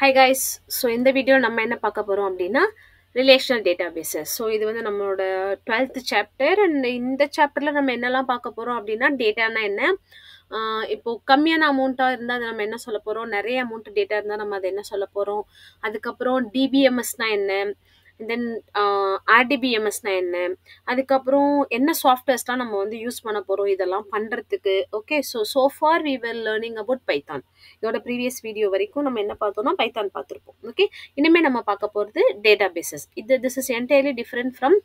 Hi guys, so in the video நம்ம என்ன பார்க்க போறோம் அப்படின்னா ரிலேஷனல் டேட்டாபேசஸ். ஸோ இது வந்து நம்மளோட 12th சாப்டர் அண்ட் இந்த சாப்டர்ல நம்ம என்னெல்லாம் பார்க்க போறோம் அப்படின்னா டேட்டானா என்ன, இப்போ கம்மியான அமௌண்ட்டாக இருந்தால் அதை நம்ம என்ன சொல்ல போறோம், நிறைய அமௌண்ட் டேட்டா இருந்தால் நம்ம அதை என்ன சொல்ல போறோம், அதுக்கப்புறம் டிபிஎம்எஸ்னா என்ன, தென் ஆர்டிபிஎம்எஸ்னா என்ன, அதுக்கப்புறம் என்ன சாஃப்ட்வேர்ஸ்லாம் நம்ம வந்து யூஸ் பண்ண போறோம் இதெல்லாம் பண்றதுக்கு. Okay, so far we were learning about Python. இதோட ப்ரீவியஸ் வீடியோ வரைக்கும் நம்ம என்ன பார்த்தோம்னா பைத்தான் பார்த்துருப்போம். ஓகே, இனிமேல் நம்ம பார்க்க போகிறது databases. This is entirely different from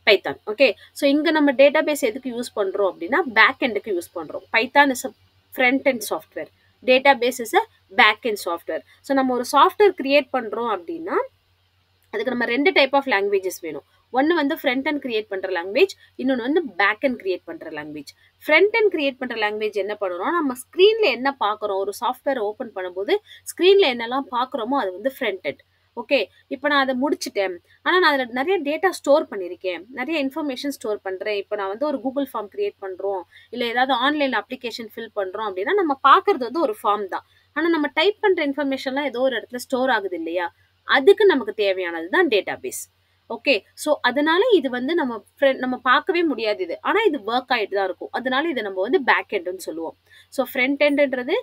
Python. Okay, so இங்கே நம்ம டேட்டாபேஸ் எதுக்கு யூஸ் பண்ணுறோம் அப்படின்னா பேக் எண்டுக்கு யூஸ் பண்ணுறோம். Python is a front end software, database is a back end software. So நம்ம ஒரு சாஃப்ட்வேர் கிரியேட் பண்ணுறோம் அப்படின்னா அதுக்கு நம்ம ரெண்டு டைப் ஆஃப் லாங்குவேஜஸ் வேணும். ஒன்று வந்து ஃப்ரண்ட் அண்ட் கிரியேட் பண்ணுற லாங்குவேஜ், இன்னொன்று வந்து பேக் அண்ட் கிரியேட் பண்ணுற லாங்குவேஜ். ஃப்ரண்ட் அண்ட் கிரியேட் பண்ணுற லாங்குவேஜ் என்ன பண்ணணும், நம்ம ஸ்க்ரீனில் என்ன பார்க்குறோம், ஒரு சாஃப்ட்வேர் ஓப்பன் பண்ணும்போது ஸ்க்ரீனில் என்னெல்லாம் பார்க்குறோமோ அது வந்து ஃப்ரண்ட் அண்ட். ஓகே, இப்போ நான் அதை முடிச்சுட்டேன், ஆனால் நான் அதில் நிறைய டேட்டா ஸ்டோர் பண்ணியிருக்கேன், நிறைய இன்ஃபர்மேஷன் ஸ்டோர் பண்ணுறேன். இப்போ நான் வந்து ஒரு கூகுள் ஃபார்ம் கிரியேட் பண்ணுறோம், இல்லை ஏதாவது ஆன்லைன் அப்ளிகேஷன் ஃபில் பண்ணுறோம் அப்படின்னா நம்ம பார்க்குறது வந்து ஒரு ஃபார்ம் தான். ஆனால் நம்ம டைப் பண்ணுற இன்ஃபர்மேஷன்லாம் ஏதோ ஒரு இடத்துல ஸ்டோர் ஆகுது இல்லையா, அதுக்கு நமக்கு தேவையானது தான் டேட்டாபேஸ். ஓகே, ஸோ அதனால இது வந்து நம்ம பார்க்கவே முடியாது இது, ஆனால் இது ஒர்க் ஆகிட்டு தான் இருக்கும். அதனால இதை நம்ம வந்து பேக் எண்டுன்னு சொல்லுவோம். ஸோ ஃப்ரண்ட் எண்டுன்றது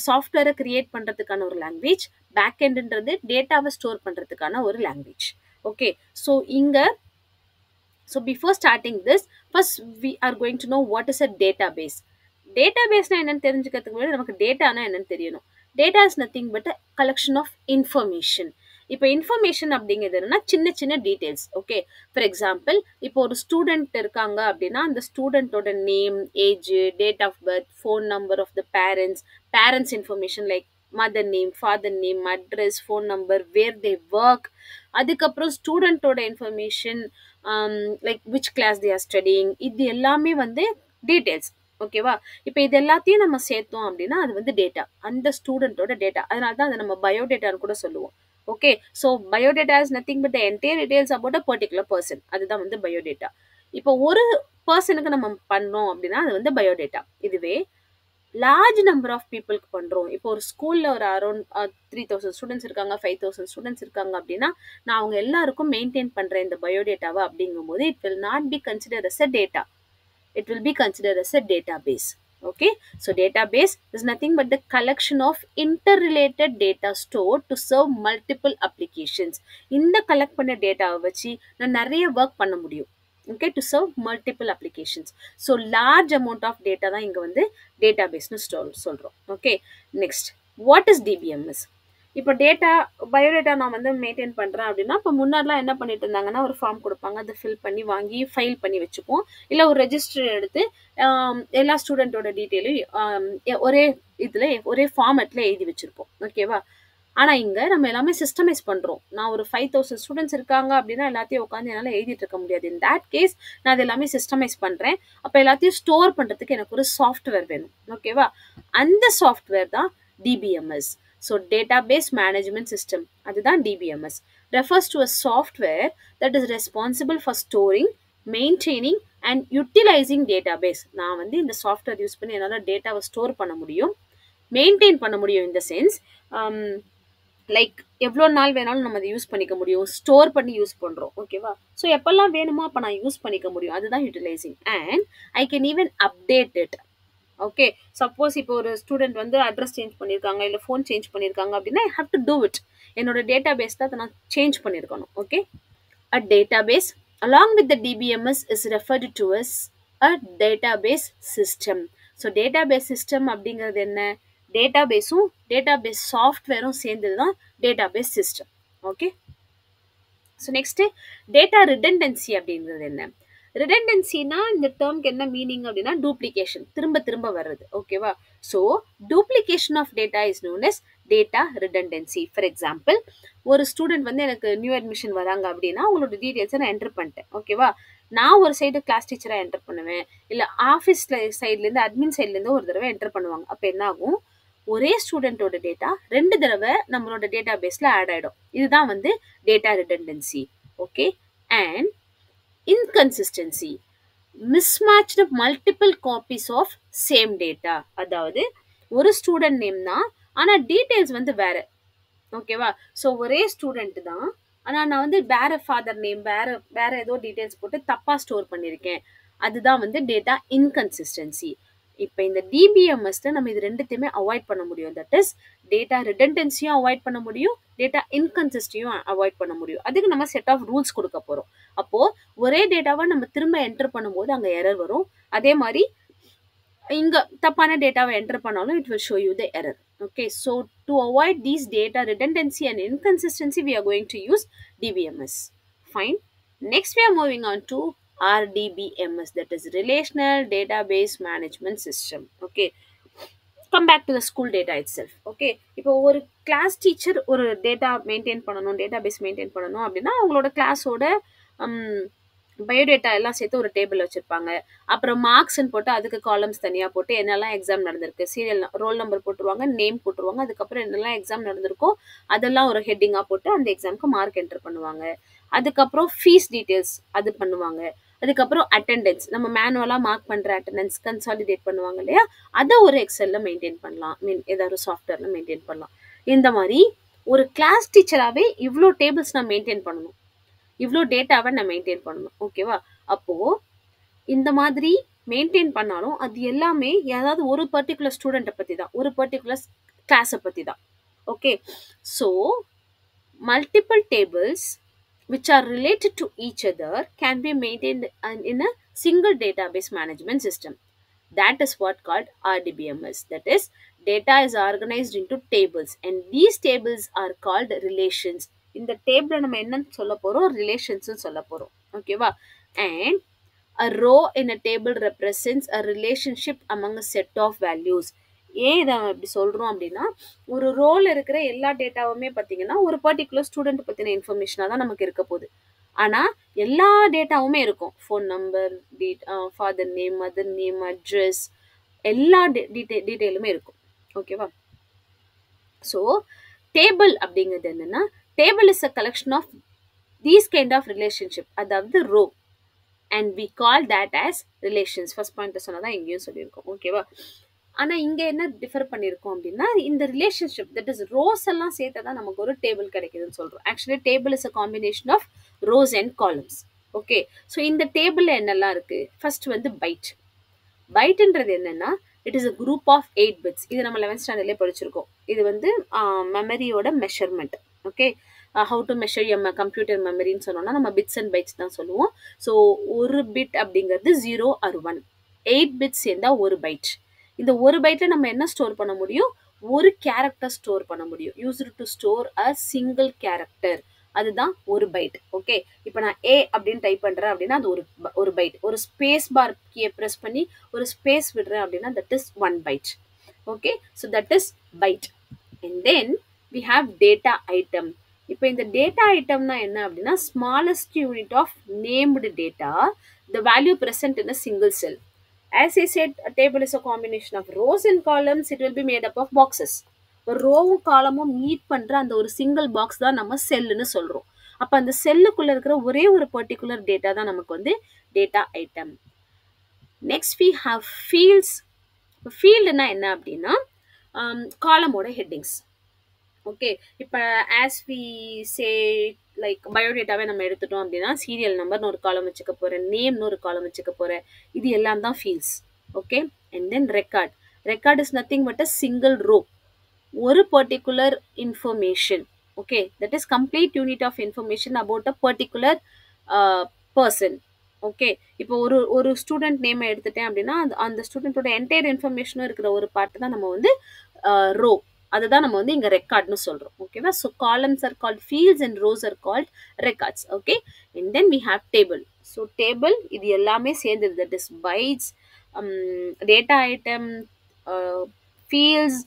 சாஃப்ட்வேரை கிரியேட் பண்ணுறதுக்கான ஒரு லாங்குவேஜ், பேக் எண்டுன்றது டேட்டாவை ஸ்டோர் பண்ணுறதுக்கான ஒரு லாங்குவேஜ். ஓகே, ஸோ இங்கே before starting this first we are going to know what is a database. டேட்டாபேஸ்னா என்னன்னு தெரிஞ்சுக்கிறதுக்கு முன்னாடி நமக்கு டேட்டானா என்னன்னு தெரியணும். Data is nothing but a collection of information. இப்போ இன்ஃபர்மேஷன் அப்படிங்கிறது என்னன்னா சின்ன சின்ன டீட்டெயில்ஸ். ஓகே, ஃபார் எக்ஸாம்பிள் இப்போ ஒரு ஸ்டூடெண்ட் இருக்காங்க அப்படின்னா அந்த ஸ்டூடெண்ட்டோட name, age, date of birth, phone number of the parents information like mother name, father name, address, phone number, where they work, அதுக்கப்புறம் ஸ்டூடெண்ட்டோட information like which class they are studying, இது எல்லாமே வந்து டீட்டெயில்ஸ். ஓகேவா, இப்போ இது எல்லாத்தையும் நம்ம சேர்த்தோம் அப்படின்னா அது வந்து டேட்டா, அந்த ஸ்டூடெண்ட்டோட டேட்டா. அதனால தான் அதை நம்ம பயோடேட்டான்னு கூட சொல்லுவோம். Okay, so biodata is nothing but the entire details about a particular person, அதுதான் வந்து பயோடேட்டா. இப்போ ஒரு பர்சனுக்கு நம்ம பண்ணோம் அப்படின்னா அது வந்து பயோடேட்டா. இதுவே லார்ஜ் நம்பர் ஆஃப் பீப்புளுக்கு பண்ணுறோம், இப்போ ஒரு ஸ்கூலில் ஒரு அரௌண்ட் 3000 ஸ்டூடெண்ட்ஸ் இருக்காங்க, 5000 ஸ்டூடெண்ட்ஸ் இருக்காங்க அப்படின்னா நான் அவங்க எல்லாருக்கும் மெயின்டைன் பண்ணுறேன் இந்த பயோடேட்டாவை அப்படிங்கும்போது it will not be consider as a data, it will be considered as a database. Okay, so database is nothing but the collection of interrelated data stored to serve multiple applications. இந்த collect பண்ண டேட்டாவை வச்சு நான் நிறைய work பண்ண முடியும். Okay, to serve multiple applications. So large amount of data தான் இங்கே வந்து டேட்டாபேஸ்னு சொல்கிறோம். Okay, next what is DBMS. இப்போ பயோடேட்டா நான் வந்து மெயின்டைன் பண்ணுறேன் அப்படின்னா இப்போ முன்னாடிலாம் என்ன பண்ணிட்டு இருந்தாங்கன்னா ஒரு ஃபார்ம் கொடுப்பாங்க, அதை ஃபில் பண்ணி வாங்கி ஃபைல் பண்ணி வச்சுப்போம், இல்லை ஒரு ரெஜிஸ்டர் எடுத்து எல்லா ஸ்டூடெண்ட்டோட டீட்டெயிலும் ஒரே இதில் ஒரே ஃபார்மேட்டில் எழுதி வச்சுருப்போம். ஓகேவா, ஆனால் இங்கே நம்ம எல்லாமே சிஸ்டமைஸ் பண்ணுறோம். நான் ஒரு 5000 ஸ்டூடெண்ட்ஸ் இருக்காங்க அப்படின்னா எல்லாத்தையும் உட்காந்து என்னால் எழுதிட்டு இருக்க முடியாது. இன் தேட் கேஸ் நான் அது எல்லாமே சிஸ்டமைஸ் பண்ணுறேன். அப்போ எல்லாத்தையும் ஸ்டோர் பண்ணுறதுக்கு எனக்கு ஒரு சாஃப்ட்வேர் வேணும். ஓகேவா, அந்த சாஃப்ட்வேர் தான் DBMS. So database management system, அதுதான் DBMS. refers to a software that is responsible for storing, maintaining and utilizing database. நான் வந்து இந்த சாஃப்ட்வேர் யூஸ் பண்ணி என்னால் டேட்டாவை ஸ்டோர் பண்ண முடியும், மெயின்டைன் பண்ண முடியும். இந்த சென்ஸ் லைக் எவ்வளோ நாள் வேணாலும் நம்ம அதை யூஸ் பண்ணிக்க முடியும், ஸ்டோர் பண்ணி யூஸ் பண்ணுறோம். ஓகேவா, ஸோ எப்போல்லாம் வேணுமோ அப்போ நான் யூஸ் பண்ணிக்க முடியும், அதுதான் utilising. And I can even update it. Okay, suppose இப்போ ஒரு ஸ்டூடெண்ட் வந்து அட்ரஸ் சேஞ்ச் பண்ணியிருக்காங்க, இல்லை ஃபோன் சேஞ்ச் பண்ணியிருக்காங்க அப்படின்னா I have to do it. என்னோட டேட்டா பேஸ் தான் அதை நான் சேஞ்ச் பண்ணியிருக்கணும். Okay, a database along with the DBMS is referred to as a database system. So database system அப்படிங்கிறது என்ன, டேட்டாபேஸும் டேட்டாபேஸ் சாஃப்ட்வேரும் சேர்ந்தது தான் database system. Okay, so next data redundancy அப்படிங்கிறது என்ன. ரிடண்டன்சினா இந்த டேர்ம்க்கு என்ன மீனிங் அப்படின்னா டூப்ளிகேஷன், திரும்ப திரும்ப வர்றது. ஓகேவா, so duplication of data is known as data redundancy. For example ஒரு ஸ்டூடெண்ட் வந்து எனக்கு நியூ அட்மிஷன் வராங்க அப்படின்னா அவங்களோட டீட்டெயில்ஸை நான் என்டர் பண்ணிட்டேன். ஓகேவா, நான் ஒரு சைடு கிளாஸ் டீச்சராக என்டர் பண்ணுவேன், இல்லை ஆஃபீஸில் சைட்லேருந்து அட்மின் சைட்லேருந்து ஒரு தடவை என்டர் பண்ணுவாங்க. அப்போ என்ன ஆகும், ஒரே ஸ்டூடெண்ட்டோட டேட்டா 2 தடவை நம்மளோட டேட்டா பேஸில் ஆட் ஆகிடும். இதுதான் வந்து data redundancy. Okay, and inconsistency, mismatched multiple copies of same data. அதாவது ஒரு ஸ்டூடெண்ட் நேம் தான் ஆனால் டீட்டெயில்ஸ் வந்து வேற. ஓகேவா? ஸோ ஒரே ஸ்டூடண்ட் தான். ஆனா நான் வந்து வேற ஃபாதர் நேம், வேற வேற ஏதோ டீட்டெயில்ஸ் போட்டு தப்பா ஸ்டோர் பண்ணியிருக்கேன். அதுதான் வந்து டேட்டா இன்கன்சிஸ்டன்சி. இப்ப இந்த டிபிஎம்எஸ்ல நம்ம இது 2த்தையுமே அவாய்ட் பண்ண முடியும். தட் இஸ் டேட்டா ரிடண்டன்சியும் அவாய்ட் பண்ண முடியும், டேட்டா இன்கன்சிஸ்டியும் அவாய்ட் பண்ண முடியும். அதுக்கு நம்ம செட் ஆஃப் ரூல்ஸ் குடுக்க போறோம். அப்போ ஒரே டேட்டாவ நம்ம திரும்ப என்டர் பண்ணும்போது அங்க எரர் வரும். அதே மாரி இங்க தப்பான டேட்டாவை என்டர் பண்ணாலும் it will show you the error. Okay, so to avoid these data redundancy and inconsistency, we are going to use DBMS. Fine. Next, we are moving on to RDBMS, that is Relational Database Management System. Okay, come back to the school data itself. Okay, இப்போ ஒரு class teacher ஒரு data maintain பண்ணணும், database maintain பண்ணணும் அப்படின்னா அவங்களோட கிளாஸோட biodata எல்லாம் சேர்த்து ஒரு டேபிள் வச்சிருப்பாங்க. அப்புறம் மார்க்ஸ்ன்னு போட்டு அதுக்கு காலம்ஸ் தனியா போட்டு என்னெல்லாம் எக்ஸாம் நடந்திருக்கு, சீரியல் ரோல் நம்பர் போட்டுருவாங்க, நேம் போட்டுருவாங்க, அதுக்கப்புறம் என்னெல்லாம் எக்ஸாம் நடந்திருக்கோ அதெல்லாம் ஒரு ஹெட்டிங்கா போட்டு அந்த எக்ஸாமுக்கு மார்க் என்டர் பண்ணுவாங்க. அதுக்கப்புறம் ஃபீஸ் டீட்டெயில்ஸ் அது பண்ணுவாங்க. அதுக்கப்புறம் அட்டெண்டன்ஸ், நம்ம மேனுவலா மார்க் பண்ற அட்டெண்டன்ஸ் கன்சாலிடேட் பண்ணுவாங்க இல்லையா, அதை ஒரு எக்ஸல்ல மெயின்டைன் பண்ணலாம், ஏதாவது ஒரு சாஃப்ட்வேர்ல மெயின்டைன் பண்ணலாம். இந்த மாதிரி ஒரு கிளாஸ் டீச்சராகவே இவ்வளோ டேபிள்ஸ் நான் மெயின்டைன் பண்ணணும், இவ்வளோ டேட்டாவை நான் மெயின்டைன் பண்ணணும். ஓகேவா? அப்போ இந்த மாதிரி மெயின்டைன் பண்ணாலும் அது எல்லாமே ஏதாவது ஒரு பர்டிகுலர் ஸ்டூடெண்ட்டை பற்றி தான், ஒரு பர்டிகுலர் கிளாஸை பற்றி தான். Okay, so multiple tables which are related to each other can be maintained in a single database management system. That is what called RDBMS. That is, data is organized into tables and these tables are called relations. இந்த டேபிள நம்ம என்னன்னு சொல்ல போறோம், relations சொல்ல போறோம். ஓகேவா? And a row in a table represents a relationship among a set of values. ஏன் இதை இப்படி சொல்றோம் அப்படின்னா, ஒரு ரோல இருக்கிற எல்லா டேட்டாவுமே பார்த்தீங்கன்னா ஒரு பர்டிகுலர் ஸ்டூடெண்ட் பத்தின இன்ஃபர்மேஷனா தான் நமக்கு இருக்க போகுது. ஆனா எல்லா டேட்டாவுமே இருக்கும், phone number, father name, mother name, address, எல்லா டீட்டெயிலுமே இருக்கும். ஓகேவா? ஸோ டேபிள் அப்படிங்கிறது என்னன்னா, table is a collection of these kind of relationship, அதாவது row, and we call that as relations. First point சொன்னதான் இங்கேயும் சொல்லியிருக்கோம். ஓகேவா? ஆனா இங்க என்ன டிஃபர் பண்ணியிருக்கோம் அப்படின்னா, இந்த ரிலேஷன்ஷிப் தட் இஸ் ரோஸ் எல்லாம் சேர்த்து தான் நமக்கு ஒரு டேபிள் கிடைக்குதுன்னு சொல்றோம். Actually table is a combination of rows and columns. Okay, so இந்த டேபிள்ல என்னெல்லாம் இருக்கு? ஃபர்ஸ்ட் வந்து பைட். பைட்ன்றது என்னன்னா, it is a group of 8 bits. இது நம்ம 11th ஸ்டாண்டர்ட்லேயே படிச்சிருக்கோம். இது வந்து மெமரியோட measurement. Okay, how to measure M computer மெமரின்னு சொன்னோம்னா நம்ம பிட்ஸ் அண்ட் பைட்ஸ் தான் சொல்லுவோம். ஸோ ஒரு பிட் அப்படிங்கிறது 0 or 1. 8 பிட்ஸ் சேர்ந்தா ஒரு பைட். இந்த ஒரு பைட்ல நம்ம என்ன ஸ்டோர் பண்ண முடியும்? ஒரு கேரக்டர் ஸ்டோர் பண்ண முடியும். Used to store a single character, அதுதான் ஒரு பைட். ஓகே, இப்போ நான் ஏ அப்படின்னு டைப் பண்றேன் அப்படின்னா அது ஒரு பைட். ஒரு ஸ்பேஸ் பார் கீயை ப்ரெஸ் பண்ணி ஒரு ஸ்பேஸ் விடுறேன் அப்படின்னா that is 1 byte. Okay, so that is byte. And then we have data item. இப்போ இந்த டேட்டா ஐட்டம்னா என்ன அப்படின்னா, smallest unit of named data, the value present in a single cell. As I said, a table is a combination of rows and columns. It will be made up of boxes. ஒரு ரோவும் காலமும் meet பண்ற அந்த ஒரு single box தான் நம்ம செல்லுன்னு சொல்றோம். அப்ப அந்த செல்லுக்குள்ள இருக்கிற ஒரே ஒரு பர்டிகுலர் டேட்டா தான் நமக்கு வந்து data item. Next we have fields. ஃபீல்டுனா என்ன அப்படின்னா, காலமோட ஹெட்டிங்ஸ். ஓகே, இப்போ ஆஸ் வி சே லைக் பயோடேட்டாவே நம்ம எடுத்துட்டோம் அப்படின்னா, சீரியல் நம்பர்னு ஒரு காலம் வச்சுக்க போகிறேன், நேம்னு ஒரு காலம் வச்சுக்க போகிறேன். இது எல்லாம் தான் fields. Okay, and then record. Record is nothing but a single row, ஒரு particular information. Okay, that is complete unit of information about a particular person. Okay, இப்போ ஒரு ஸ்டூடெண்ட் நேமை எடுத்துட்டேன் அப்படின்னா அந்த ஸ்டூடெண்ட்டோட என்டையர் இன்ஃபர்மேஷனும் இருக்கிற ஒரு பார்ட் தான் நம்ம வந்து ரோ, அதுதான் நம்ம வந்து இங்க ரெக்கார்ட்னு சொல்றோம். ஓகேவா? So columns are called fields and rows are called records. Okay, and then we have table. So table இது எல்லாமே சேர்ந்தது, that is bytes, data item, fields,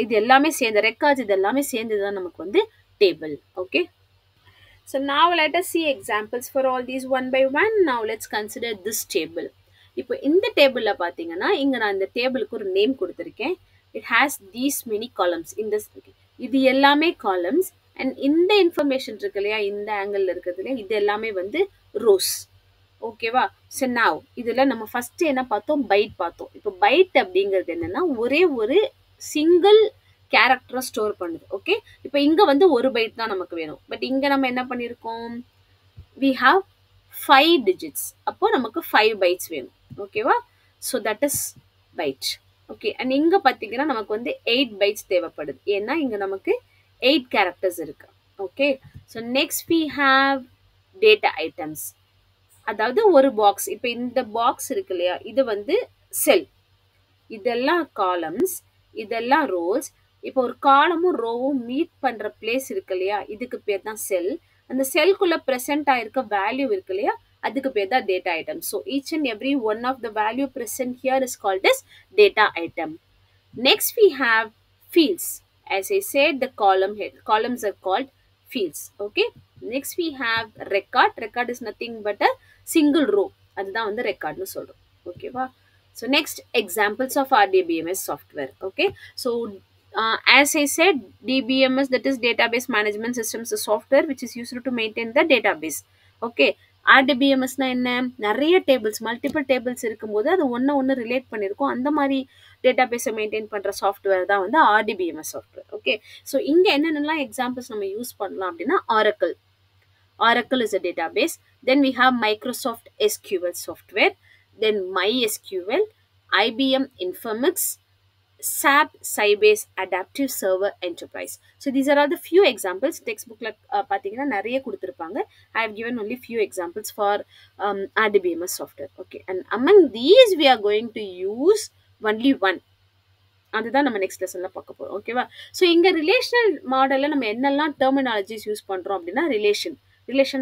இது எல்லாமே சேர்ந்த ரெக்கார்ட்ஸ், இது எல்லாமே சேர்ந்தது தான் நமக்கு வந்து table. Okay, so now let us see examples for all these one by one. Now let's consider this table. இப்போ இந்த டேபிள்ல பாத்தீங்கன்னா, இங்க நான் இந்த டேபிளுக்கு ஒரு நேம் கொடுத்திருக்கேன். It has these many columns. இது எல்லாமே காலம்ஸ், அண்ட் இந்த இன்ஃபர்மேஷன் இருக்கு இல்லையா, இந்த ஆங்கிள் இருக்கிறது இல்லையா, இது எல்லாமே வந்து ரோஸ். ஓகேவா? ஸோ நவ் இதுல நம்ம ஃபர்ஸ்ட் என்ன பார்த்தோம்? பைட் பார்த்தோம். இப்போ பைட் அப்படிங்கிறது என்னன்னா, ஒரே ஒரு சிங்கிள் கேரக்டரை ஸ்டோர் பண்ணுது. ஓகே, இப்போ இங்க வந்து ஒரு பைட் தான் நமக்கு வேணும். பட் இங்க நம்ம என்ன பண்ணியிருக்கோம், we have 5 digits. அப்போ நமக்கு 5 bytes வேணும். ஓகேவா? So that is byte. Okay, and இங்க பார்த்தீங்கன்னா நமக்கு வந்து 8 bytes தேவைப்படுது. ஏன்னா இங்க நமக்கு 8 கேரக்டர்ஸ் இருக்கு. Okay, so next we have data items. அதாவது ஒரு பாக்ஸ், இப்போ இந்த பாக்ஸ் இருக்கு இல்லையா, இது வந்து செல், இதெல்லாம் காலம்ஸ், இதெல்லாம் ரோஸ். இப்போ ஒரு காலமும் ரோவும் மீட் பண்ற பிளேஸ் இருக்கு இல்லையா, இதுக்கு பேர் தான் செல். அந்த செல்குள்ள பிரசன்ட் ஆயிருக்க வேல்யூ இருக்கு இல்லையா, அதுக்கு பேர் தான் data item. So each and every one of the value present here is called as data item. Next we have fields. As I said, the columns are called fields. Okay, next we have record. Record is nothing but a single row, அதுதான் வந்து ரெக்கார்ட்னு சொல்றோம். ஓகேவா? So next, examples of RDBMS software. Okay, so as I said, DBMS, that is database management systems, a software which is used to maintain the database. Okay, RDBMS னா என்ன, நிறைய tables, multiple tables இருக்கும்போது அது ஒன்று relate பண்ணியிருக்கோம். அந்த மாதிரி டேட்டாபேஸை maintain பண்ணுற சாஃப்ட்வேர் தான் வந்து RDBMS சாஃப்ட்வேர். ஓகே, ஸோ இங்கே என்னென்னலாம் எக்ஸாம்பிள்ஸ் நம்ம யூஸ் பண்ணலாம் அப்படின்னா, Oracle is a database. Then we have Microsoft SQL software, then MySQL, IBM Informix, SAP Sybase Adaptive Server Enterprise. So these are all the few examples. Textbook pathina nariya kuduthirupanga. I have given only few examples for RDBMS software. Okay, and among these we are going to use only one. அதுதான் நம்ம next லெசன்ல பார்க்க போறோம். ஓகேவா? So இங்க relational மாடல்ல நம்ம என்னெல்லாம் terminologies use பண்றோம் அப்படின்னா, ரிலேஷன்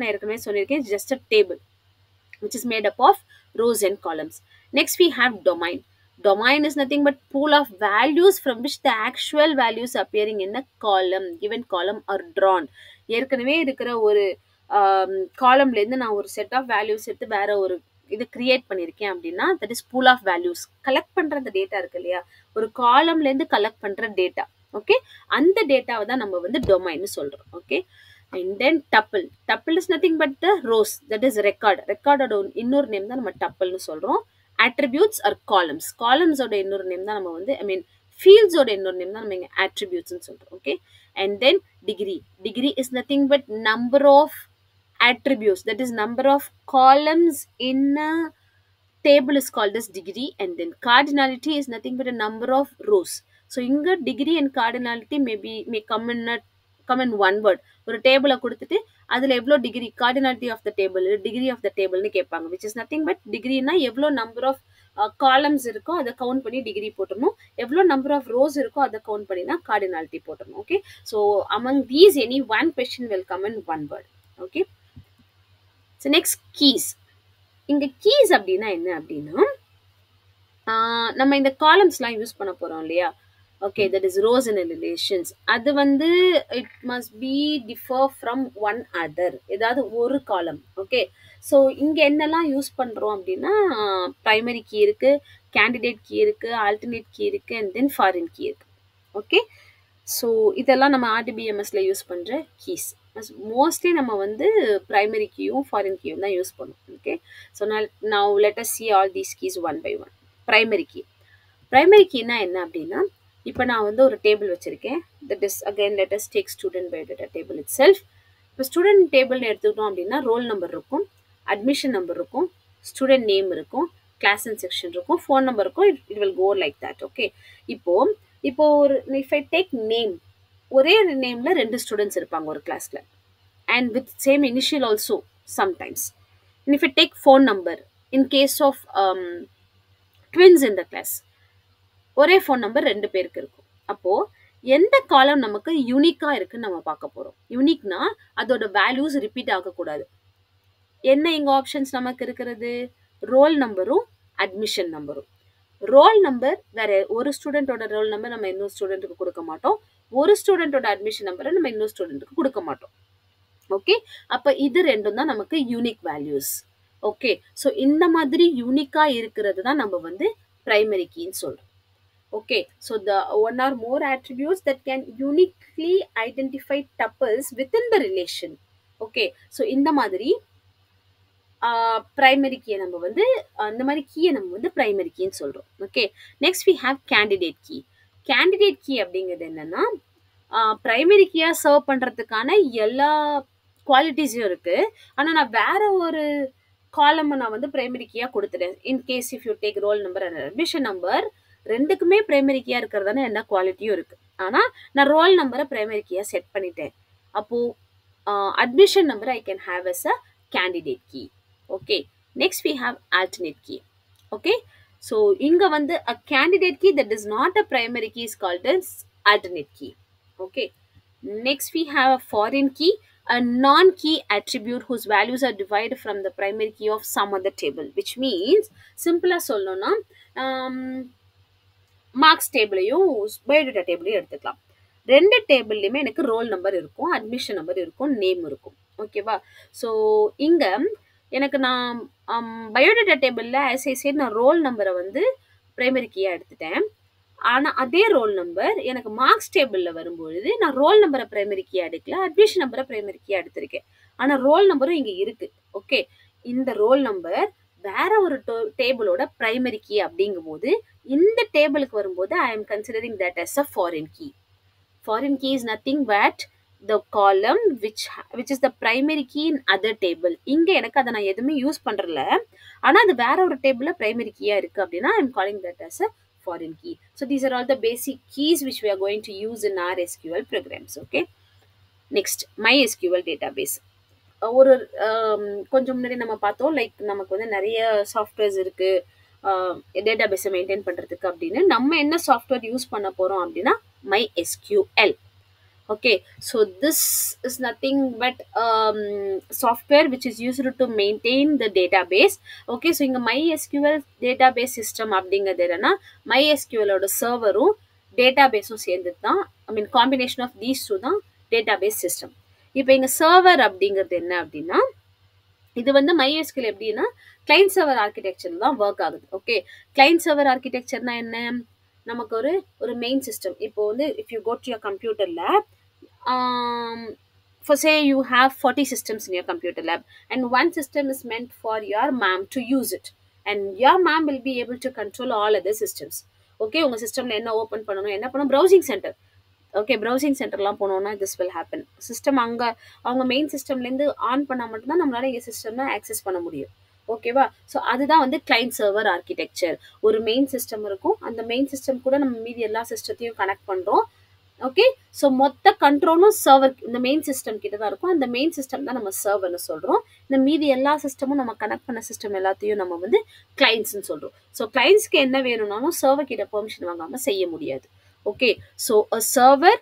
நான் ஏற்கனவே சொல்லியிருக்கேன், just a table which is made up of rows and columns. Next we have domain. Domain is nothing but pool of values from which the actual values appearing in a column, given column are drawn. ஏற்கனவே இருக்கிற ஒரு காலம்ல இருந்து நான் ஒரு set of values எடுத்து வேற ஒரு இது கிரியேட் பண்ணியிருக்கேன் அப்படின்னா, that is pool of values. Collect பண்ற அந்த டேட்டா இருக்கு இல்லையா, ஒரு காலம்ல இருந்து கலெக்ட் பண்ற டேட்டா. ஓகே, அந்த டேட்டாவை தான் நம்ம வந்து டொமைன்னு சொல்றோம். Okay, and then tuple is nothing but the rows, that is recordோட இன்னொரு நேம் தான் நம்ம டப்பிள்னு சொல்றோம். attributes are columnsoட இன்னொரு நேம் தான் நம்ம வந்து fieldsோட இன்னொரு நேம் தான் நம்ம இங்க attributesனு சொல்றோம். Okay, and then degree is nothing but number of attributes, that is number of columns in a table is called as degree. And then cardinality is nothing but a number of rows. So inga degree and cardinality may come in one word. ஒரு டேபிளை கொடுத்துட்டு அதில் எவ்வளோ degree, cardinality of the table, degree of the டேபிள்னு கேட்பாங்க. Which is nothing but டிகிரினா எவ்வளோ number of columns இருக்கோ அதை கவுண்ட் பண்ணி டிகிரி போட்டணும், எவ்வளோ நம்பர் ஆஃப் ரோஸ் இருக்கோ அதை கவுண்ட் பண்ணினா கார்டினாலிட்டி போட்டணும். Okay, so among these any one question will come in one word. Okay, so next keys. இங்கே கீஸ் அப்படின்னா என்ன அப்படின்னா, நம்ம இந்த காலம்ஸ்லாம் யூஸ் பண்ண போகிறோம் இல்லையா. Okay, that is rose and relations. அது வந்து it must be differ from one other, ஏதாவது ஒரு காலம். ஓகே, ஸோ இங்கே என்னெல்லாம் யூஸ் பண்ணுறோம் அப்படின்னா, ப்ரைமரி கீ இருக்குது, கேண்டிடேட் கீ இருக்குது, ஆல்டர்னேட் கீ இருக்குது, அண்ட் தென் ஃபாரின் கீ இருக்குது. ஓகே, ஸோ இதெல்லாம் நம்ம RDBMSல யூஸ் பண்ணுற கீஸ். மோஸ்ட்லி நம்ம வந்து ப்ரைமரி கீயும் ஃபாரின் கீயும் தான் யூஸ் பண்ணுவோம். Okay, so now let us see all these keys one by one. Primary கீனா என்ன அப்படின்னா, இப்போ நான் வந்து ஒரு டேபிள் வச்சுருக்கேன். That is again let us take student biodata table itself. இப்போ ஸ்டூடெண்ட் டேபிள்னு எடுத்துக்கிட்டோம் அப்படின்னா, ரோல் நம்பர் இருக்கும், அட்மிஷன் நம்பர் இருக்கும், ஸ்டூடெண்ட் நேம் இருக்கும், கிளாஸ் அண்ட் செக்ஷன் இருக்கும், ஃபோன் நம்பர் இருக்கும். It will go like that. Okay, இப்போ ஒரு இஃப் ஐ டேக் நேம், ஒரே நேம்ல 2 ஸ்டூடெண்ட்ஸ் இருப்பாங்க ஒரு கிளாஸ்ல, and with same initial also sometimes. If I take phone number, in case of twins in the class, ஒரே phone number 2 பேருக்கு இருக்கும். அப்போ எந்த காலம் நமக்கு யூனிக்கா இருக்குன்னு நம்ம பார்க்க போறோம். யூனிக்னா அதோட வேல்யூஸ் ரிப்பீட் ஆகக்கூடாது. என்ன இங்க ஆப்ஷன்ஸ் நமக்கு இருக்கிறது, ரோல் நம்பரும் அட்மிஷன் நம்பரும். ரோல் நம்பர் வேற ஒரு ஸ்டூடெண்டோட ரோல் நம்பர் நம்ம இன்னொரு ஸ்டூடெண்ட்டுக்கு கொடுக்க மாட்டோம், ஒரு ஸ்டூடெண்டோட அட்மிஷன் நம்பரை நம்ம இன்னொரு ஸ்டூடெண்ட்டுக்கு கொடுக்க மாட்டோம். ஓகே, அப்ப இது ரெண்டும் தான் நமக்கு யூனிக் வேல்யூஸ். ஓகே, ஸோ இந்த மாதிரி யூனிக்கா இருக்கிறது தான் நம்ம வந்து பிரைமரி கீன்னு சொல்றோம். Okay, so the one or more attributes that can uniquely identify tuples within the relation. Okay, so இந்த மாதிரி primary key நம்ம வந்து இந்த மாதிரி கீயை நம்ம வந்து primary keyன்னு சொல்றோம். Okay, next we have candidate key. Candidate key அப்படிங்கிறது என்னன்னா பிரைமரி கீயா சர்வ் பண்றதுக்கான எல்லா குவாலிட்டிஸும் இருக்கு. ஆனா நான் வேற ஒரு காலம் நான் வந்து பிரைமரி கீயா கொடுத்துட்டேன். In case if you take roll number and admission number ரெண்டுக்குமே பிரைமரி கீயா இருக்கிறதான என்ன குவாலிட்டியும் இருக்கு. ஆனா நான் ரோல் நம்பரை பிரைமரி கீயா செட் பண்ணிட்டேன். அப்போ admission number I can have as a candidate key. Okay. Next we have alternate key. Okay. So inga வந்து a candidate key that is not a primary key is called as alternate key. Okay. Next we have a foreign key, a non-key attribute whose values are derived from the primary key of some other table, which means simple சொல்லணும்னா marks டேபிளையும் biodata டேபிளையும் எடுத்துக்கலாம். ரெண்டு டேபிள்லையுமே எனக்கு role number இருக்கும், admission number இருக்கும், name இருக்கும். ஓகேவா? So இங்கே எனக்கு நான் பயோடேட்டா டேபிளில் ஆஸ் நான் ரோல் நம்பரை வந்து பிரைமரி கீயாக எடுத்துட்டேன். ஆனால் அதே ரோல் நம்பர் எனக்கு மார்க்ஸ் டேபிளில் வரும்பொழுது நான் ரோல் நம்பரை பிரைமரி கீயாக எடுக்கல, அட்மிஷன் நம்பரை பிரைமரி கீயாக எடுத்திருக்கேன். ஆனால் ரோல் நம்பரும் இங்கே இருக்குது. ஓகே, இந்த ரோல் நம்பர் வேற ஒரு டேபிளோட பிரைமரி கீ அப்படிங்கும் போது இந்த டேபிளுக்கு வரும்போது I am considering that as a foreign key. Foreign key is nothing but the column which is the primary key in other table. இங்க எனக்கு அதை நான் எதுவுமே யூஸ் பண்றல, ஆனா அது வேற ஒரு டேபிள்ல பிரைமரி கீயா இருக்கு அப்படின்னா I am calling that as a foreign key. So these are all the basic keys which we are going to use in our SQL programs. Okay. Next, MySQL database. ஒரு கொஞ்சம் முன்னாடி நம்ம பார்த்தோம், லைக் நமக்கு வந்து நிறைய சாஃப்ட்வேர்ஸ் இருக்கு டேட்டாபேஸை maintain பண்ணுறதுக்கு அப்படின்னு. நம்ம என்ன சாஃப்ட்வேர் யூஸ் பண்ண போகிறோம் அப்படின்னா MySQL. Okay, so this is nothing but software which is used to maintain the database. Okay, so இங்கே MySQL database system அப்படிங்கிறது என்னன்னா MySQLோட சர்வரும் டேட்டாபேஸும் சேர்ந்து தான், ஐ மீன் காம்பினேஷன் ஆஃப் தீஸ் டூ தான் டேட்டாபேஸ் சிஸ்டம். இப்போ இங்கே சர்வர் அப்படிங்கிறது என்ன அப்படின்னா, இது வந்து MySQL எப்படின்னா கிளைண்ட் சர்வர் ஆர்கிடெக்சர் தான் ஒர்க் ஆகுது. ஓகே, கிளைண்ட் சர்வர் ஆர்கிடெக்சர்னா என்ன, நமக்கு ஒரு மெயின் சிஸ்டம். இப்போ வந்து if you go to your computer lab, for say you have 40 systems in your computer lab and one system is meant for your ma'am to use it and your ma'am will be able to control all other systems. Okay, உங்க சிஸ்டம்ல என்ன open பண்ணணும், என்ன பண்ணணும், browsing centre. Okay, browsing சென்டர்லாம் போனோம்னா this will happen. System அங்கே அவங்க main சிஸ்டம்லேருந்து on பண்ணால் மட்டும்தான் நம்மளால எங்கள் சிஸ்டம்னா ஆக்சஸ் பண்ண முடியும். ஓகேவா? ஸோ அதுதான் வந்து கிளைண்ட் சர்வர் ஆர்கிடெக்சர். ஒரு மெயின் சிஸ்டம் இருக்கும், அந்த மெயின் சிஸ்டம் கூட நம்ம மீதி எல்லா சிஸ்டத்தையும் கனெக்ட் பண்ணுறோம். ஓகே, ஸோ மொத்த கண்ட்ரோலும் சர்வர் இந்த மெயின் சிஸ்டம் கிட்ட தான் இருக்கும். அந்த மெயின் சிஸ்டம் தான் நம்ம சர்வர்னு சொல்கிறோம். இந்த மீதி எல்லா சிஸ்டமும் நம்ம கனெக்ட் பண்ண சிஸ்டம் எல்லாத்தையும் நம்ம வந்து கிளைண்ட்ஸ்ன்னு சொல்கிறோம். ஸோ கிளைண்ட்ஸ்க்கு என்ன வேணும்னாலும் சர்வர் கிட்ட பெர்மிஷன் வாங்காமல் செய்ய முடியாது. Okay, so a server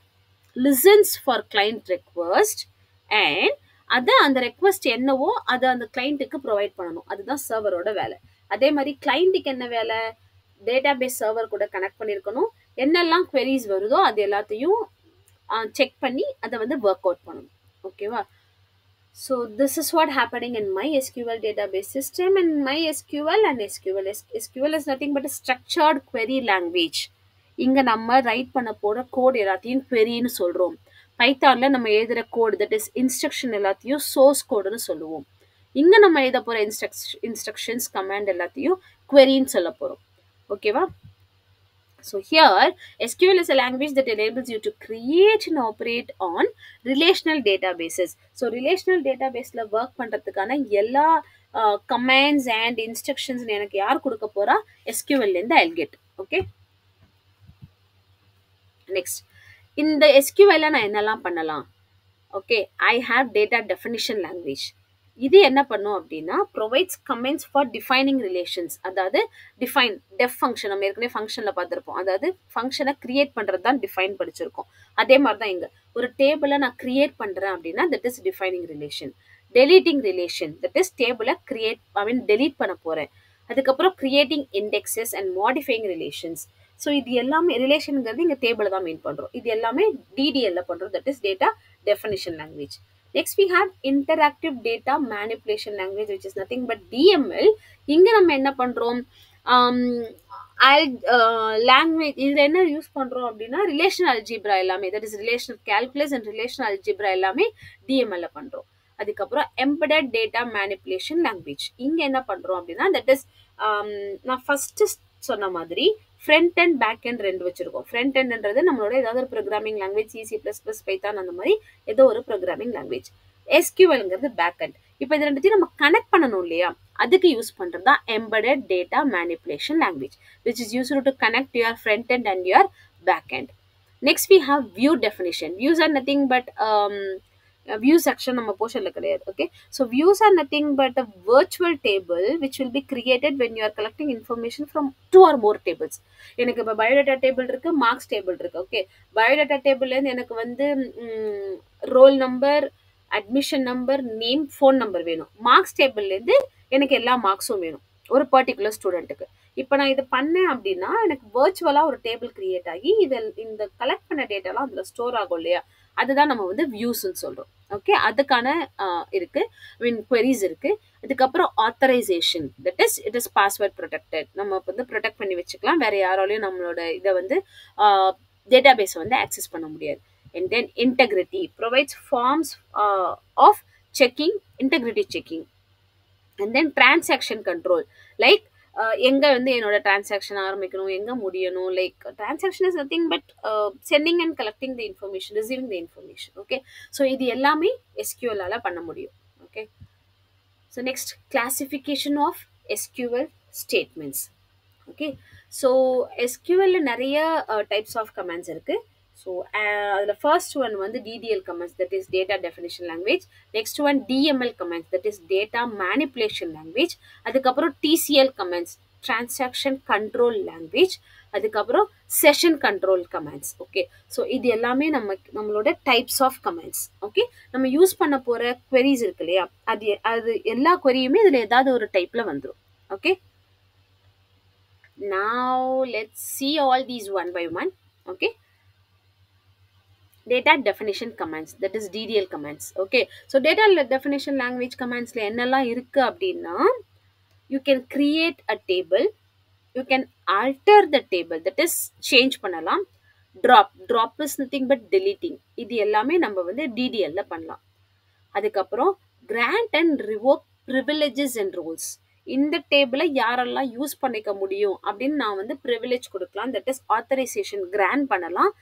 listens for client request and அந்த ரெக்வஸ்ட் என்னவோ அதை அந்த கிளைண்ட்டுக்கு ப்ரொவைட் பண்ணணும். அதுதான் சர்வரோட வேலை. அதே மாதிரி கிளைண்ட்டுக்கு என்ன வேலை, டேட்டாபேஸ் சர்வர் கூட கனெக்ட் பண்ணியிருக்கணும், என்னெல்லாம் queries வருதோ அது எல்லாத்தையும் செக் பண்ணி அதை வந்து ஒர்க் அவுட் பண்ணணும். ஓகேவா? So this is what happening in MySQL database system. And MySQL and SQL is nothing but a structured query language. இங்கே நம்ம ரைட் பண்ண போகிற கோட் எல்லாத்தையும் queryன்னு சொல்கிறோம். பைத்தானில் நம்ம எழுதுகிற கோட் தட் இஸ் இன்ஸ்ட்ரக்ஷன் எல்லாத்தையும் சோர்ஸ் கோடுன்னு சொல்லுவோம். இங்கே நம்ம எழுத போகிற இன்ஸ்ட்ரக்ஷன்ஸ் கமாண்ட் எல்லாத்தையும் queryன்னு சொல்ல போகிறோம். ஓகேவா? So here SQL is a language that enables you to create and operate on relational databases. So relational databaseல ஒர்க் பண்ணுறதுக்கான எல்லா கமாண்ட்ஸ் அண்ட் இன்ஸ்ட்ரக்ஷன்ஸ் எனக்கு யார் கொடுக்க போகிறா, SQLலேருந்து I'll get. ஓகே, நெக்ஸ்ட் இந்த SQL நான் என்னெல்லாம் பண்ணலாம். Okay, I have data definition language. இது என்ன பண்ணும் அப்படின்னா provides commands for defining relations. அதாவது டிஃபைன் டெஃப் ஃபங்க்ஷன் நம்ம ஏற்கனவே ஃபங்க்ஷனில் பார்த்துருப்போம். அதாவது ஃபங்க்ஷனை கிரியேட் பண்ணுறது தான் டிஃபைன் படிச்சிருக்கோம். அதே மாதிரி தான் இங்கே ஒரு டேபிளை நான் கிரியேட் பண்ணுறேன் அப்படின்னா that is defining relation. Deleting relation that is டேபிளை டெலீட் பண்ண போகிறேன். அதுக்கப்புறம் creating indexes and modifying relations. So இது எல்லாமே ரிலேஷனுங்கிறது இங்கே டேபிளை தான் மெயின் பண்ணுறோம். இது எல்லாமே DDL பண்ணுறோம், that is data definition language. Next we have interactive data manipulation language which is nothing but DML. இங்க நம்ம என்ன பண்றோம், லாங்குவேஜ் இதுல என்ன யூஸ் பண்றோம் அப்படின்னா ரிலேஷனல் அல்ஜிப்ரா எல்லாமே, that is relational calculus and relational algebra எல்லாமே DML பண்றோம். அதுக்கப்புறம் embedded data manipulation language. இங்க என்ன பண்றோம் அப்படின்னா தட் இஸ் நான் ஃபர்ஸ்ட் சொன்ன மாதிரி ஃப்ரண்ட் அண்ட் பேக் அண்ட் ரெண்டு வச்சிருக்கோம். ஃப்ரண்ட் அண்ட்ன்றது நம்மளோட ஏதாவது ஒரு ப்ரோக்ராமிங் லாங்குவேஜ், C++, பைத்தான் அந்த மாதிரி ஏதோ ஒரு ப்ரோக்ராமிங் லாங்குவேஜ். SQLங்கிறது பேக் அண்ட். இப்போ இது ரெண்டுத்தையும் நம்ம கனெக்ட் பண்ணணும் இல்லையா, அதுக்கு யூஸ் பண்றது தான் embedded data manipulation language, which is used to connect your front end and your back end. Next we have view definition. Views are nothing but view section நம்ம போர்ஷன்ல கிடையாது. Okay, so views are nothing but a virtual table which will be created when you are collecting information from two or more tables. எனக்கு இப்போ biodata table இருக்கு, marks table இருக்கு. Okay, biodata டேபிள்ல இருந்து எனக்கு வந்து roll number, admission number, name, phone number வேணும். Marks டேபிள்ல இருந்து எனக்கு எல்லா மார்க்ஸும் வேணும் ஒரு பர்டிகுலர் ஸ்டூடெண்ட்டுக்கு. இப்போ நான் இது பண்ணேன் அப்படின்னா எனக்கு வர்ச்சுவலாக ஒரு டேபிள் கிரியேட் ஆகி இதில் இந்த கலெக்ட் பண்ண டேட்டாலாம் அதில் ஸ்டோர் ஆகும் இல்லையா, அதுதான் நம்ம வந்து வியூஸ்ன்னு சொல்கிறோம். ஓகே, அதுக்கான இருக்கு, queries இருக்கு. அதுக்கப்புறம் authorisation, that is it is password protected. நம்ம வந்து ப்ரொடெக்ட் பண்ணி வச்சுக்கலாம், வேற யாராலையும் நம்மளோட இதை வந்து டேட்டா பேஸை வந்து ஆக்சஸ் பண்ண முடியாது. And then integrity provides forms of checking, integrity checking. And then transaction control, like எங்க வந்து என்னோட டிரான்சாக்ஷன் ஆரம்பிக்கணும், எங்க முடியணும். Like transaction is nothing but sending and collecting the information, receiving the information. Okay, so இது எல்லாமே SQL-ஆல பண்ண முடியும். Okay, so next classification of SQL statements. Okay, so SQL-ல நிறைய டைப்ஸ் ஆஃப் கமாண்ட்ஸ் இருக்கு. ஸோ அதில் ஃபர்ஸ்ட் ஒன் வந்து DDL commands, that is data definition language. Next one DML commands, that is data manipulation language. அதுக்கப்புறம் TCL commands, transaction control language. அதுக்கப்புறம் session control commands. Okay, so இது எல்லாமே நம்மளோட types of commands. Okay, நம்ம use பண்ண போகிற queries இருக்கு இல்லையா, அது எல்லா queryயுமே இதில் ஏதாவது ஒரு டைப்பில் வந்துடும். Okay, now let's see all these one by one. Okay, data definition commands, that is DDL commands. Okay, so data definition language commands la என்னெல்லாம் இருக்கு அப்படின்னா, you can create a table, you can alter the table, that is change பண்ணலாம். drop is nothing but deleting. இது எல்லாமே நம்ம வந்து DDL ல பண்ணலாம். அதுக்கப்புறம் grant and revoke privileges and roles. இந்த டேபிளை யாரெல்லாம் யூஸ் பண்ணிக்க முடியும் அப்படின்னு நான் வந்து ப்ரிவிலேஜ் கொடுக்கலாம், தட் இஸ் ஆத்தரைசேஷன் கிராண்ட் பண்ணலாம்.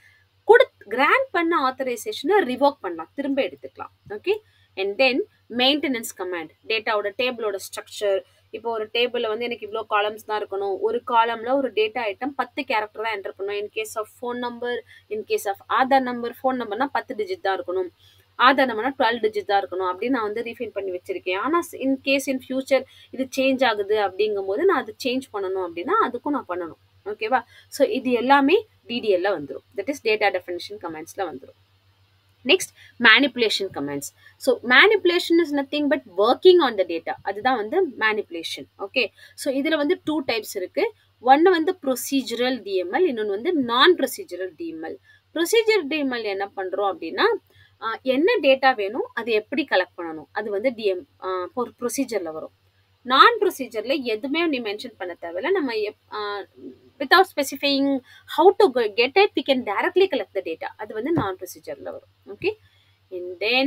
கிராண்ட் பண்ண ஆத்தரைசேஷனை ரிவோக் பண்ணலாம், திரும்ப எடுத்துக்கலாம். Okay, and then maintenance command, டேட்டாவோட டேபிளோட ஸ்ட்ரக்சர். இப்போ ஒரு டேபிளில் வந்து எனக்கு இவ்வளோ காலம்ஸ் தான் இருக்கணும், ஒரு காலமில் ஒரு டேட்டா ஐட்டம் 10 கேரக்டர் தான் என்டர் பண்ணணும். In case of phone number, in case of Aadhaar number, ஃபோன் நம்பர்னா 10 டிஜிட் தான் இருக்கணும், ஆதார் நம்பர்னா 12 டிஜிட் தான் இருக்கணும் அப்படின்னு நான் வந்து ரீஃபைன் பண்ணி வச்சிருக்கேன். ஆனால் இன்கேஸ் இன் ஃபியூச்சர் இது சேஞ்ச் ஆகுது அப்படிங்கும் போது நான் அது சேஞ்ச் பண்ணணும் அப்படின்னா அதுக்கும் நான் பண்ணணும். ஓகேவா, ஸோ இது எல்லாமே DDL-ல வந்துடும், தட் இஸ் டேட்டா டெஃபினிஷன் கமாண்ட்ஸில் வந்துடும். Next manipulation commands. So manipulation is nothing but working on the data, அதுதான் வந்து மேனிப்புலேஷன். ஓகே, ஸோ இதில் வந்து 2 டைப்ஸ் இருக்கு. ஒன்று வந்து ப்ரொசீஜரல் DML, இன்னொன்று வந்து நான் ப்ரொசீஜரல் DML. ப்ரொசீஜர் DML என்ன பண்ணுறோம் அப்படின்னா, என்ன டேட்டா வேணும், அது எப்படி கலெக்ட் பண்ணணும், அது வந்து ஒரு ப்ரொசீஜரில் வரும். நான் ப்ரொசீஜரில் எதுவுமே நீ மென்ஷன் பண்ண தேவையில்ல, நம்ம without specifying how to get it, we can directly collect the data. அது வந்து நான் ப்ரொசீஜரில் வரும். Okay, and then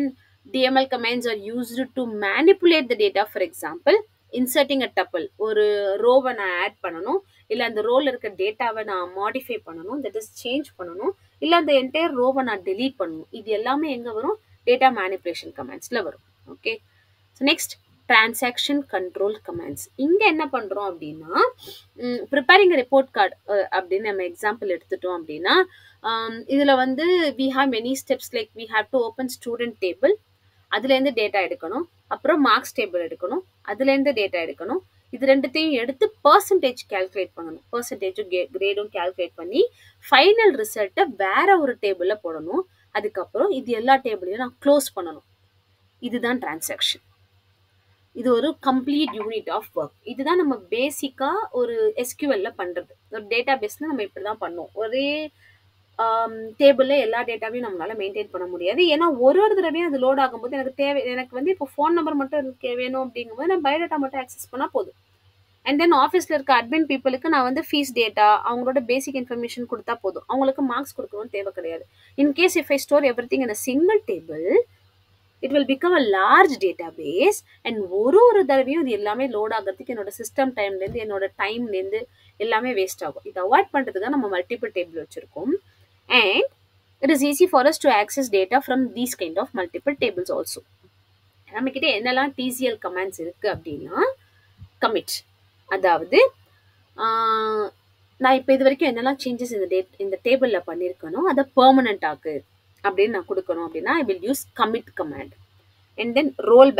DML commands are used to manipulate the data. For example, inserting a tuple, ஒரு ரோவை நான் ஆட் பண்ணணும், இல்லை அந்த ரோவில் இருக்க டேட்டாவை நான் மாடிஃபை பண்ணணும், தட் இஸ் சேஞ்ச் பண்ணணும், இல்லை அந்த என்டையர் ரோவை நான் டெலீட் பண்ணணும். இது எல்லாமே எங்கே வரும், டேட்டா மேனிப்புலேஷன் கமாண்ட்ஸில் வரும். Okay, so next transaction control commands. இங்கே என்ன பண்ணுறோம் அப்படின்னா, ப்ரிப்பேரிங் ரிப்போர்ட் கார்டு அப்படின்னு நம்ம எக்ஸாம்பிள் எடுத்துட்டோம் அப்படின்னா, இதில் வந்து we have many steps, like we have to open student table, அதுலேருந்து டேட்டா எடுக்கணும், அப்புறம் மார்க்ஸ் டேபிள் எடுக்கணும், அதுலேருந்து டேட்டா எடுக்கணும், இது ரெண்டுத்தையும் எடுத்து பர்சன்டேஜ் கேல்குலேட் பண்ணணும், பர்சன்டேஜும் கிரேடும் கேல்குலேட் பண்ணி ஃபைனல் ரிசல்ட்டை வேற ஒரு டேபிளில் போடணும். அதுக்கப்புறம் இது எல்லா டேபிளையும் நான் க்ளோஸ் பண்ணணும். இதுதான் டிரான்சாக்ஷன். இது ஒரு கம்ப்ளீட் யூனிட் ஆஃப் ஒர்க். இதுதான் நம்ம பேசிக்காக ஒரு SQL-ல பண்ணுறது. ஒரு டேட்டா பேஸில் நம்ம இப்படி தான் பண்ணுவோம். ஒரே டேபிளில் எல்லா டேட்டாவையும் நம்மளால் மெயின்டைன் பண்ண முடியாது. ஏன்னா ஒரு தடவையும் அது லோட் ஆகும்போது எனக்கு வந்து இப்போ ஃபோன் நம்பர் மட்டும் வேணும் அப்படிங்கும்போது நான் பயோடேட்டா மட்டும் ஆக்சஸ் பண்ணால் போதும். அண்ட் தென் ஆஃபீஸில் இருக்க அட்மின் பீப்புளுக்கு நான் வந்து ஃபீஸ் டேட்டா, அவங்களோட பேசிக் இன்ஃபர்மேஷன் கொடுத்தா போதும், அவங்களுக்கு மார்க்ஸ் கொடுக்கணும்னு தேவை கிடையாது. In case if I store everything in a single table, it will become a large database and ஒரு தடவையும் இது எல்லாமே லோட் ஆகிறதுக்கு என்னோட சிஸ்டம் டைம்லேருந்து என்னோட டைம்லேருந்து எல்லாமே வேஸ்ட் ஆகும். இதை அவாய்ட் பண்ணுறதுக்கு நம்ம மல்டிபிள் டேபிள் வச்சுருக்கோம். And it is easy for us to access data from these kind of multiple tables also. நம்மக்கிட்ட என்னெல்லாம் TCL கமாண்ட்ஸ் இருக்குது அப்படின்னா, கமிட், அதாவது நான் இப்போ இது வரைக்கும் என்னெல்லாம் சேஞ்சஸ் இந்த டேபிளில் பண்ணியிருக்கணும் அதை பெர்மனண்ட் ஆக்கு அப்படின்னு நான் கொடுக்கணும் அப்படின்னா I will use commit command. And then roll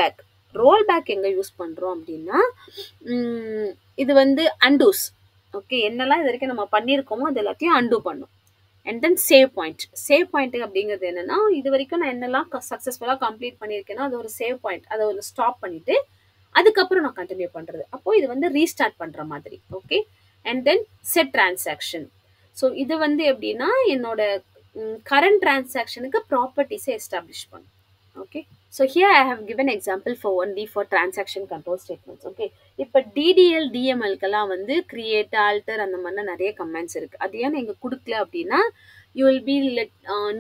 back எங்கே யூஸ் பண்ணுறோம் அப்படின்னா, இது வந்து அண்டூஸ். ஓகே, என்னெல்லாம் இது வரைக்கும் நம்ம பண்ணியிருக்கோமோ அது எல்லாத்தையும் அண்டூ பண்ணும். அண்ட் தென் சேவ் பாயிண்ட் அப்படிங்கிறது என்னென்னா, இது வரைக்கும் நான் என்னெல்லாம் சக்ஸஸ்ஃபுல்லாக கம்ப்ளீட் பண்ணியிருக்கேனோ அது ஒரு சேவ் பாயிண்ட், அதை ஒரு ஸ்டாப் பண்ணிவிட்டு அதுக்கப்புறம் நான் கண்டினியூ பண்ணுறது. அப்போது இது வந்து ரீஸ்டார்ட் பண்ணுற மாதிரி. Okay, and then set transaction. So இது வந்து எப்படின்னா என்னோட கரண்ட் டிரான்சாக்ஷனுக்கு ப்ராப்பர்ட்டிஸை எஸ்டாப்ளிஷ் பண்ணும். Okay, so here I have given example for only for transaction control statements. Okay, இப்போ DDL DMLக்கெல்லாம் வந்து கிரியேட், ஆல்டர் அந்த மாதிரிலாம் நிறைய கமெண்ட்ஸ் இருக்குது. அது ஏன் எங்கள் கொடுக்கல அப்படின்னா, you will be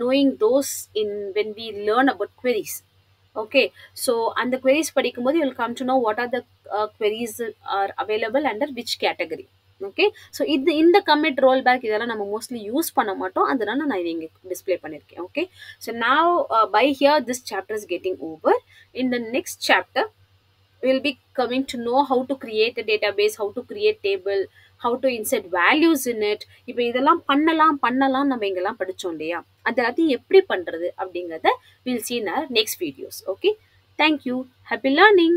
knowing those in when we learn about queries. Okay, so அந்த queries படிக்கும்போது you will come to know what are the queries are available under which category. Okay, so இந்த commit roll back இதெல்லாம் நம்ம mostly use பண்ண மாட்டோம், அதனால நான் இதை இங்கே டிஸ்பிளே பண்ணியிருக்கேன். Okay, so now by here this chapter is getting over. In the next chapter we will be coming to know how to create a database, how to create table, how to insert values in it. இப்போ இதெல்லாம் பண்ணலாம் நம்ம இங்கெல்லாம் படித்தோம் இல்லையா, அது எல்லாத்தையும் எப்படி பண்ணுறது அப்படிங்கிறத we'll see in our next videos. Okay, thank you, happy learning.